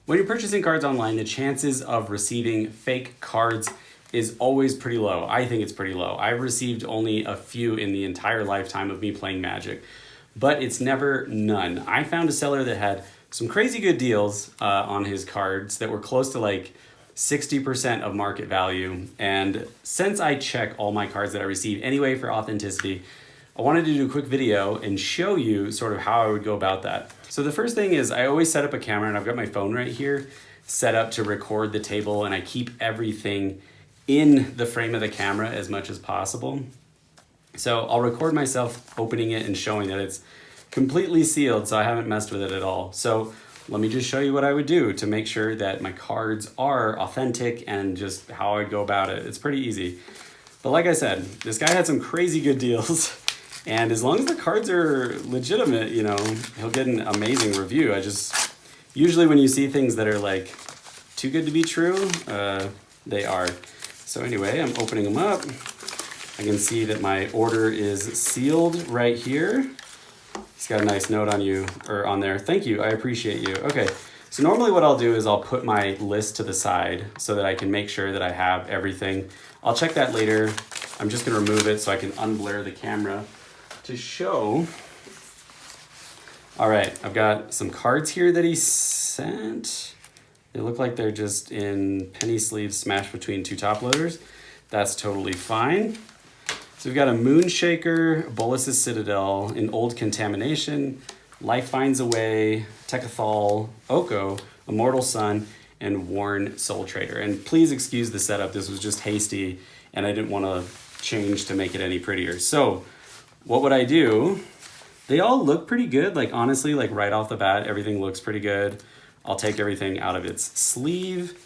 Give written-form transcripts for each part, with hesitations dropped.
When you're purchasing cards online, the chances of receiving fake cards is always pretty low. I think it's pretty low. I've received only a few in the entire lifetime of me playing Magic, but it's never none. I found a seller that had some crazy good deals on his cards that were close to like 60% of market value. And since I check all my cards that I receive anyway for authenticity, I wanted to do a quick video and show you sort of how I would go about that. So the first thing is I always set up a camera, and I've got my phone right here set up to record the table, and I keep everything in the frame of the camera as much as possible. So I'll record myself opening it and showing that it's completely sealed, so I haven't messed with it at all. So let me just show you what I would do to make sure that my cards are authentic and just how I'd go about it. It's pretty easy. But like I said, this guy had some crazy good deals. And as long as the cards are legitimate, you know, he'll get an amazing review. Usually when you see things that are like too good to be true, they are. So anyway, I'm opening them up. I can see that my order is sealed right here. He's got a nice note on there. Thank you, I appreciate you. Okay, so normally what I'll do is I'll put my list to the side so that I can make sure that I have everything. I'll check that later. I'm just gonna remove it so I can unblur the camera to show. All right, I've got some cards here that he sent. They look like they're just in penny sleeves smashed between two top loaders. That's totally fine. So we've got a Moonshaker, Bolus's Citadel, an Old Contamination, Life Finds a Way, Tekkathal, Oko, Immortal Sun, and Worn Soul Trader. And please excuse the setup. This was just hasty, and I didn't want to change to make it any prettier. So what would I do? They all look pretty good. Like honestly, like right off the bat, everything looks pretty good. I'll take everything out of its sleeve,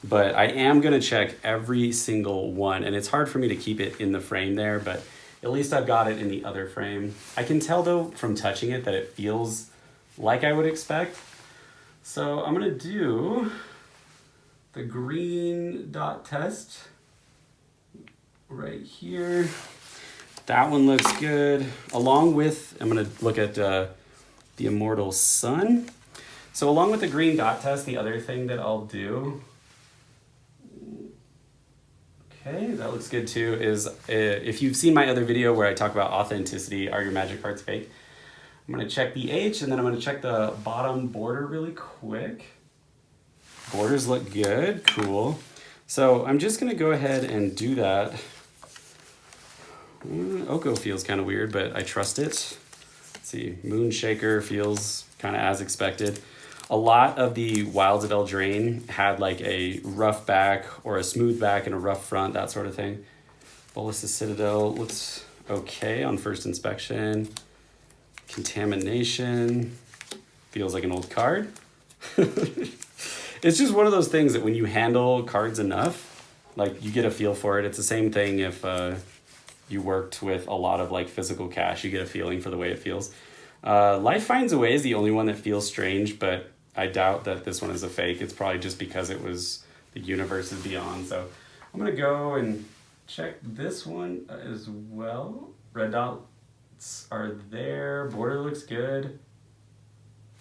but I am gonna check every single one. And it's hard for me to keep it in the frame there, but at least I've got it in the other frame. I can tell though from touching it that it feels like I would expect. So I'm gonna do the green dot test right here. That one looks good. Along with, I'm gonna look at the Immortal Sun. So along with the green dot test, the other thing that I'll do, okay, that looks good too, is if you've seen my other video where I talk about authenticity, are your Magic cards fake? I'm gonna check the H, and then I'm gonna check the bottom border really quick. Borders look good, cool. So I'm just gonna go ahead and do that. Oko feels kind of weird, but I trust it. Let's see, Moonshaker feels kind of as expected. A lot of the Wilds of Eldraine had like a rough back or a smooth back and a rough front, that sort of thing. Bolus's Citadel looks okay on first inspection. Contamination feels like an old card. It's just one of those things that when you handle cards enough, like you get a feel for it. It's the same thing if you worked with a lot of like physical cash, you get a feeling for the way it feels. Life Finds a Way is the only one that feels strange, but I doubt that this one is a fake. It's probably just because it was the Universe is Beyond. So I'm gonna go and check this one as well. Red dots are there, border looks good,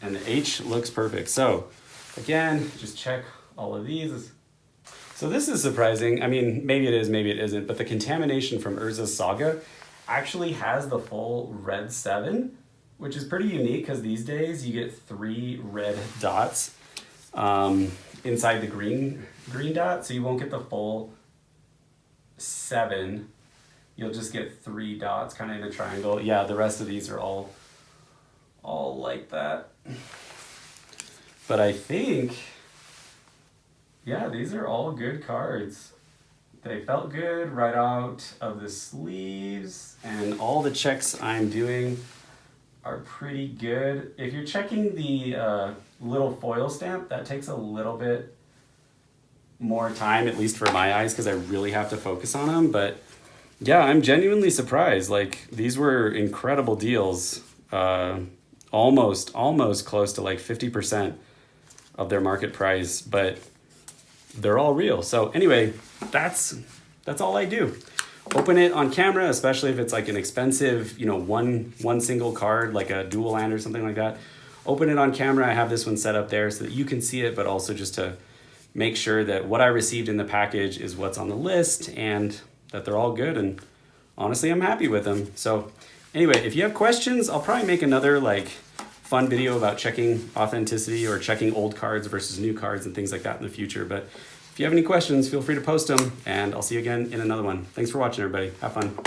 and the H looks perfect. So again, just check all of these. So this is surprising. I mean, maybe it is, maybe it isn't, but the Contamination from Urza's Saga actually has the full red 7, which is pretty unique because these days you get 3 red dots inside the green dot, so you won't get the full 7. You'll just get 3 dots kind of in a triangle. Yeah, the rest of these are all like that. But I think, yeah, these are all good cards. They felt good right out of the sleeves, and all the checks I'm doing are pretty good. If you're checking the little foil stamp, that takes a little bit more time, at least for my eyes, because I really have to focus on them. But yeah, I'm genuinely surprised. Like, these were incredible deals. Almost close to like 50% of their market price, but they're all real. So anyway, that's all I do. Open it on camera, especially if it's like an expensive, you know, one single card, like a dual land or something like that. open it on camera. I have this one set up there so that you can see it, but also just to make sure that what I received in the package is what's on the list and that they're all good. And honestly, I'm happy with them. So anyway, if you have questions, I'll probably make another like fun video about checking authenticity or checking old cards versus new cards and things like that in the future. But if you have any questions, feel free to post them, and I'll see you again in another one. Thanks for watching, everybody. Have fun.